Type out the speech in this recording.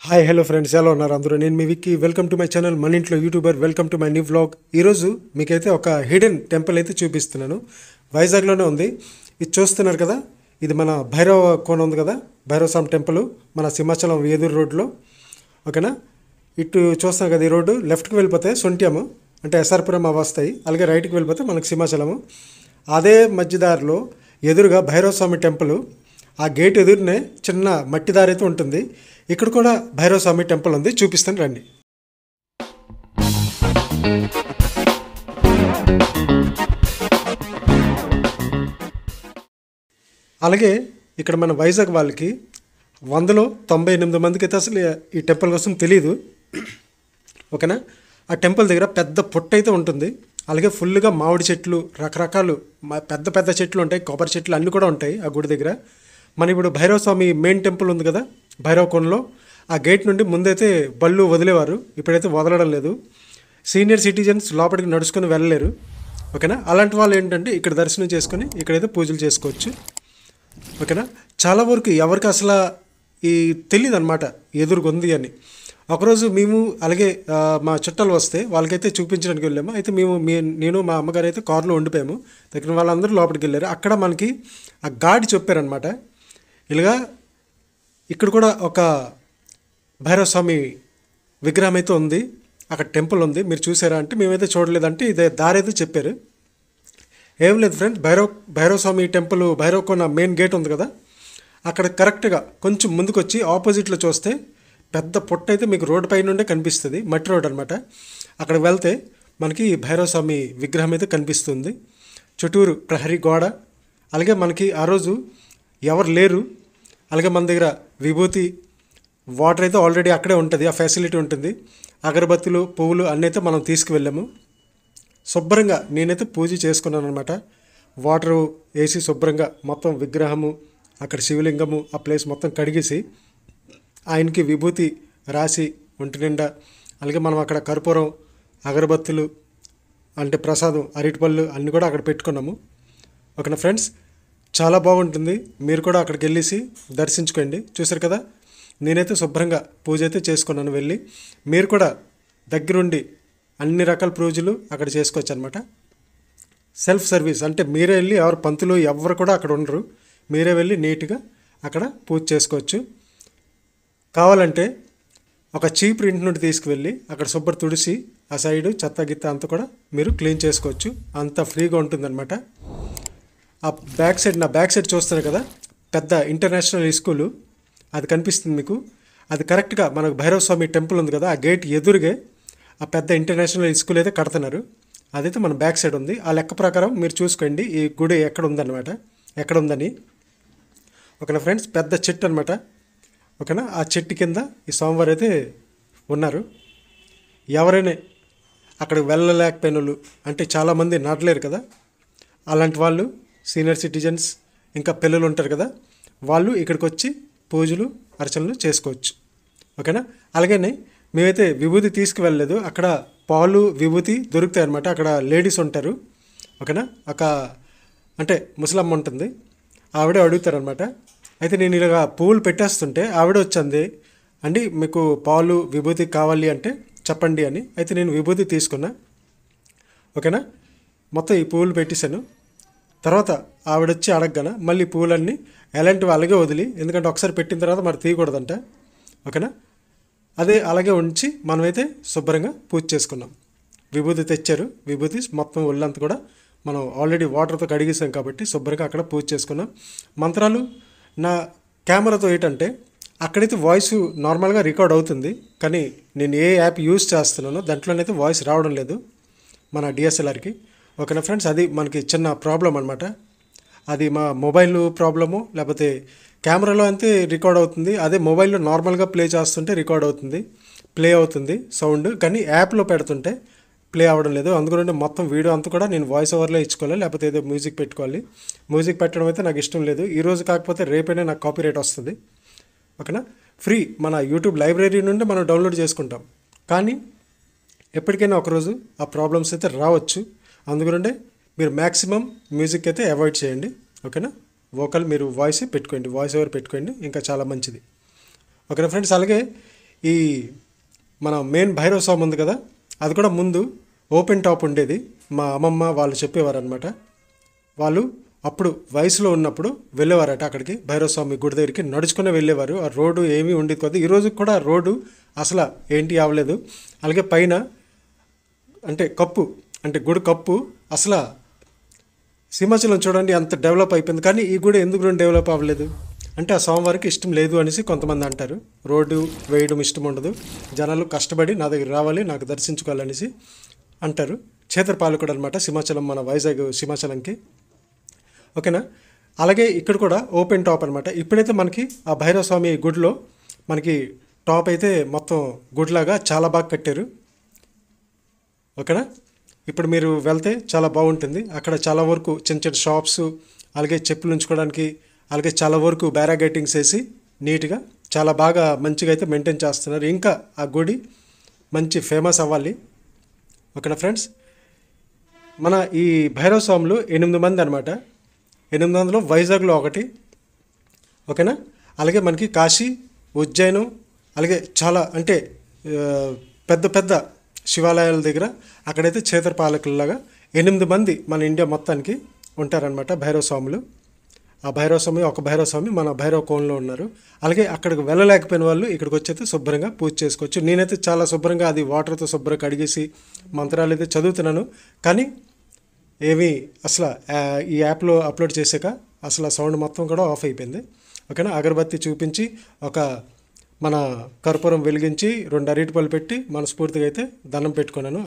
Hi hello friends, ఎలా ఉన్నారు అందరూ? నేను మీ Vicky. Welcome to my channel మన ఇంట్లో YouTuber. Welcome to my new vlog. ఈరోజు మీకైతే ఒక హిడెన్ టెంపుల్ అయితే చూపిస్తున్నాను. వైజాగ్లోనే ఉంది. ఇది చూస్తున్నారు కదా, ఇది మన భైరవ కోన ఉంది కదా, భైరవ స్వామి టెంపుల్ మన సింహాచలం వేదూరు రోడ్లో. ఓకేనా? ఇటు చూస్తున్నాం కదా, ఈ రోడ్డు లెఫ్ట్కి వెళ్ళిపోతే సొంట్యము అంటే ఎస్ఆర్పురం అవి వస్తాయి. అలాగే రైట్కి వెళ్ళిపోతే మనకు సింహాచలము. అదే మధ్యదారిలో ఎదురుగా భైరవ స్వామి టెంపుల్. ఆ గేట్ ఎదురునే చిన్న మట్టి దారి అయితే ఉంటుంది. ఇక్కడ కూడా భైరవ స్వామి టెంపుల్ ఉంది, చూపిస్తాను రండి. అలాగే ఇక్కడ మన వైజాగ్ వాళ్ళకి 100లో 98 మందికి అయితే అసలు ఈ టెంపుల్ కోసం తెలియదు. ఓకేనా? ఆ టెంపుల్ దగ్గర పెద్ద పుట్ట అయితే ఉంటుంది. అలాగే ఫుల్గా మామిడి చెట్లు, రకరకాలు పెద్ద పెద్ద చెట్లు ఉంటాయి, కొబ్బరి చెట్లు అన్నీ కూడా ఉంటాయి ఆ గుడి దగ్గర. మన ఇప్పుడు భైరవ స్వామి మెయిన్ టెంపుల్ ఉంది కదా భైరవ కోనలో, ఆ గేట్ నుండి ముందైతే బళ్ళు వదిలేవారు, ఇప్పుడైతే వదలడం లేదు. సీనియర్ సిటిజన్స్ లోపలికి నడుచుకొని వెళ్ళలేరు. ఓకేనా? అలాంటి వాళ్ళు ఏంటంటే ఇక్కడ దర్శనం చేసుకొని ఇక్కడైతే పూజలు చేసుకోవచ్చు. ఓకేనా? చాలా వరకు ఎవరికి అసలు ఈ తెలియదు అనమాట ఎదురుగా ఉంది అని. ఒకరోజు మేము అలాగే మా చుట్టాలు వస్తే వాళ్ళకైతే చూపించడానికి వెళ్ళాము. అయితే నేను మా అమ్మగారు అయితే కారులో ఉండిపోయాము. దగ్గర వాళ్ళందరూ లోపలికి వెళ్ళారు. అక్కడ మనకి ఆ గాడి చెప్పారనమాట, ఇలాగా ఇక్కడ కూడా ఒక భైరవ స్వామి విగ్రహం అయితే ఉంది, అక్కడ టెంపుల్ ఉంది, మీరు చూసారా అంటే మేమైతే చూడలేదంటే ఇదే దారి అయితే చెప్పారు. ఏం లేదు ఫ్రెండ్స్, భైరవ స్వామి టెంపుల్ భైరవ కోన మెయిన్ గేట్ ఉంది కదా, అక్కడ కరెక్ట్గా కొంచెం ముందుకు వచ్చి ఆపోజిట్లో చూస్తే పెద్ద పుట్ట అయితే మీకు రోడ్డు పై నుండే కనిపిస్తుంది, మట్టి రోడ్ అనమాట. అక్కడ వెళ్తే మనకి భైరవ స్వామి విగ్రహం అయితే కనిపిస్తుంది. చుట్టూరు ప్రహరీ గోడ. అలాగే మనకి ఆ రోజు ఎవరు లేరు. అలాగే మన దగ్గర విభూతి, వాటర్ అయితే ఆల్రెడీ అక్కడే ఉంటుంది, ఆ ఫెసిలిటీ ఉంటుంది. అగరబత్తులు, పువ్వులు అన్నీ అయితే మనం తీసుకువెళ్ళాము. శుభ్రంగా నేనైతే పూజ చేసుకున్నాను అనమాట. వాటరు వేసి శుభ్రంగా మొత్తం విగ్రహము, అక్కడ శివలింగము, ఆ ప్లేస్ మొత్తం కడిగేసి ఆయనకి విభూతి రాసి ఒంటి నిండా, అలాగే మనం అక్కడ కర్పూరం, అగరబత్తులు అంటే ప్రసాదం, అరటిపళ్ళు అన్నీ కూడా అక్కడ పెట్టుకున్నాము. ఓకేనా ఫ్రెండ్స్? చాలా బాగుంటుంది. మీరు కూడా అక్కడికి వెళ్ళేసి దర్శించుకోండి. చూసారు కదా, నేనైతే శుభ్రంగా పూజ అయితే చేసుకున్నాను వెళ్ళి. మీరు కూడా దగ్గరుండి అన్ని రకాల పూజలు అక్కడ చేసుకోవచ్చు అనమాట. సెల్ఫ్ సర్వీస్ అంటే మీరే వెళ్ళి, ఎవరు పంతులు ఎవరు కూడా అక్కడ ఉండరు, మీరే వెళ్ళి నీట్గా అక్కడ పూజ చేసుకోవచ్చు. కావాలంటే ఒక చీప్ ఇంటి నుండి తీసుకువెళ్ళి అక్కడ శుభ్ర తుడిసి ఆ సైడు చెత్త గిత్త అంతా కూడా మీరు క్లీన్ చేసుకోవచ్చు. అంత ఫ్రీగా ఉంటుందన్నమాట. ఆ నా బ్యాక్ సైడ్ చూస్తారు కదా, పెద్ద ఇంటర్నేషనల్ స్కూలు అది కనిపిస్తుంది మీకు. అది కరెక్ట్గా మనకు భైరవ స్వామి టెంపుల్ ఉంది కదా, ఆ గేట్ ఎదురుగే ఆ పెద్ద ఇంటర్నేషనల్ స్కూల్ అయితే కడుతున్నారు. అదైతే మన బ్యాక్ సైడ్ ఉంది. ఆ లెక్క ప్రకారం మీరు చూసుకోండి ఈ గుడి ఎక్కడ ఉందన్నమాట, ఎక్కడ ఉందని. ఓకేనా ఫ్రెండ్స్? పెద్ద చెట్టు అనమాట. ఓకేనా? ఆ చెట్టు కింద ఈ స్వామివారు అయితే ఉన్నారు. ఎవరైనా అక్కడికి వెళ్ళలేకపోయిన వాళ్ళు అంటే చాలామంది నడలేరు కదా, అలాంటి వాళ్ళు సీనియర్ సిటిజన్స్ ఇంకా పిల్లలు ఉంటారు కదా, వాళ్ళు ఇక్కడికి వచ్చి పూజలు అర్చనలు చేసుకోవచ్చు. ఓకేనా? అలాగనే మేమైతే విభూతి తీసుకువెళ్ళలేదు. అక్కడ పాలు విభూతి దొరుకుతాయి అనమాట. అక్కడ లేడీస్ ఉంటారు. ఓకేనా? అంటే ముసలమ్మ ఉంటుంది, ఆవిడే అడుగుతారనమాట. అయితే నేను ఇలాగా పువ్వులు పెట్టేస్తుంటే ఆవిడ వచ్చింది, అండి మీకు పాలు విభూతి కావాలి అంటే చెప్పండి అని. అయితే నేను విభూతి తీసుకున్నా. ఓకేనా? మొత్తం ఈ పువ్వులు పెట్టేశాను. తర్వాత ఆవిడొచ్చి అడగగానే మళ్ళీ పువ్వులన్నీ ఎలాంటివి అలాగే వదిలి, ఎందుకంటే ఒకసారి పెట్టిన తర్వాత మరి తీయకూడదంట. ఓకేనా? అదే అలాగే ఉంచి మనమైతే శుభ్రంగా పూజ చేసుకున్నాం. విభూతి తెచ్చారు, విభూతి మొత్తం ఒళ్ళంతా కూడా మనం ఆల్రెడీ వాటర్తో కడిగేసాం కాబట్టి శుభ్రంగా అక్కడ పూజ చేసుకున్నాం. మంత్రాలు నా కెమెరాతో ఏంటంటే అక్కడైతే వాయిస్ నార్మల్గా రికార్డ్ అవుతుంది, కానీ నేను ఏ యాప్ యూజ్ చేస్తున్నానో దాంట్లోనైతే వాయిస్ రావడం లేదు మన డిఎస్ఎల్ఆర్కి. ఓకేనా ఫ్రెండ్స్? అది మనకి చిన్న ప్రాబ్లం అనమాట. అది మా మొబైల్ ప్రాబ్లము, లేకపోతే కెమెరాలో అంతే రికార్డ్ అవుతుంది, అదే మొబైల్లో నార్మల్గా ప్లే చేస్తుంటే రికార్డ్ అవుతుంది, ప్లే అవుతుంది సౌండ్, కానీ యాప్లో పెడుతుంటే ప్లే అవ్వడం లేదు. అందుకని మొత్తం వీడియో అంతా కూడా నేను వాయిస్ ఓవర్లో ఇచ్చుకోవాలి, లేకపోతే ఏదో మ్యూజిక్ పెట్టుకోవాలి. మ్యూజిక్ పెట్టడం అయితే నాకు ఇష్టం లేదు. ఈరోజు కాకపోతే రేపైనా నాకు కాపీరైట్ వస్తుంది. ఓకేనా? ఫ్రీ మన యూట్యూబ్ లైబ్రరీ నుండి మనం డౌన్లోడ్ చేసుకుంటాం, కానీ ఎప్పటికైనా ఒకరోజు ఆ ప్రాబ్లమ్స్ అయితే రావచ్చు. అందుకనే మీరు మ్యాక్సిమం మ్యూజిక్ అయితే అవాయిడ్ చేయండి. ఓకేనా? వోకల్ మీరు వాయిస్ పెట్టుకోండి, వాయిస్ ఓవర్ పెట్టుకోండి, ఇంకా చాలా మంచిది. ఓకేనా ఫ్రెండ్స్? అలాగే ఈ మన మెయిన్ భైరవ స్వామి ఉంది కదా, అది కూడా ముందు ఓపెన్ టాప్ ఉండేది. మా అమ్మమ్మ వాళ్ళు చెప్పేవారు అనమాట. వాళ్ళు అప్పుడు వయసులో ఉన్నప్పుడు వెళ్ళేవారట అక్కడికి, భైరవ స్వామి గుడి దగ్గరికి నడుచుకునే వెళ్ళేవారు. ఆ రోడ్డు ఏమీ ఉండేది కాదు. ఈరోజు కూడా రోడ్డు అసలు ఏంటి అవ్వలేదు. అలాగే పైన అంటే కప్పు, అంటే గుడి కప్పు అసలు సింహాచలం చూడండి అంత డెవలప్ అయిపోయింది. కానీ ఈ గుడి ఎందుకు డెవలప్ అవ్వలేదు అంటే ఆ స్వామివారికి ఇష్టం లేదు అనేసి కొంతమంది అంటారు. రోడ్డు వేయడం ఇష్టం ఉండదు, జనాలు కష్టపడి నా దగ్గర రావాలి, నాకు దర్శించుకోవాలనేసి అంటారు. క్షేత్రపాలకుడు అనమాట సింహాచలం, మన వైజాగ్ సింహాచలంకి. ఓకేనా. అలాగే ఇక్కడ కూడా ఓపెన్ టాప్ అనమాట. ఇప్పుడైతే మనకి ఆ భైరవ స్వామి గుడిలో మనకి టాప్ అయితే మొత్తం గుడిలాగా చాలా బాగా కట్టారు. ఓకేనా. ఇప్పుడు మీరు వెళ్తే చాలా బాగుంటుంది. అక్కడ చాలా వరకు చిన్న చిన్న షాప్స్, అలాగే చెప్పులు ఉంచుకోవడానికి, అలాగే చాలా వరకు బ్యారాగేటింగ్స్ వేసి నీట్గా చాలా బాగా మంచిగా అయితే మెయింటైన్ చేస్తున్నారు. ఇంకా ఆ గుడి మంచి ఫేమస్ అవ్వాలి. ఓకేనా ఫ్రెండ్స్. మన ఈ భైరవ స్వాములు 8 మంది అనమాట. 800లో వైజాగ్లో ఒకటి. ఓకేనా. అలాగే మనకి కాశీ, ఉజ్జయిను, అలాగే చాలా అంటే పెద్ద పెద్ద శివాలయాల దగ్గర అక్కడైతే క్షేత్రపాలకుల్లాగా 8 మంది మన ఇండియా మొత్తానికి ఉంటారనమాట భైరవ స్వాములు. ఆ భైరవ స్వామి, ఒక భైరవ స్వామి మన భైరవ కోణంలో ఉన్నారు. అలాగే అక్కడికి వెళ్ళలేకపోయిన వాళ్ళు ఇక్కడికి వచ్చైతే శుభ్రంగా పూజ చేసుకోవచ్చు. నేనైతే చాలా శుభ్రంగా అది వాటర్తో శుభ్రంగా కడిగేసి మంత్రాలు అయితే చదువుతున్నాను. కానీ ఏమీ అసలు ఈ యాప్లో అప్లోడ్ చేసాక అసలు సౌండ్ మొత్తం కూడా ఆఫ్ అయిపోయింది. ఓకేనా. అగరబత్తి చూపించి ఒక మన కర్పూరం వెలిగించి 2 అరటిపళ్ళు పెట్టి మనస్ఫూర్తిగా అయితే దండం పెట్టుకున్నాను.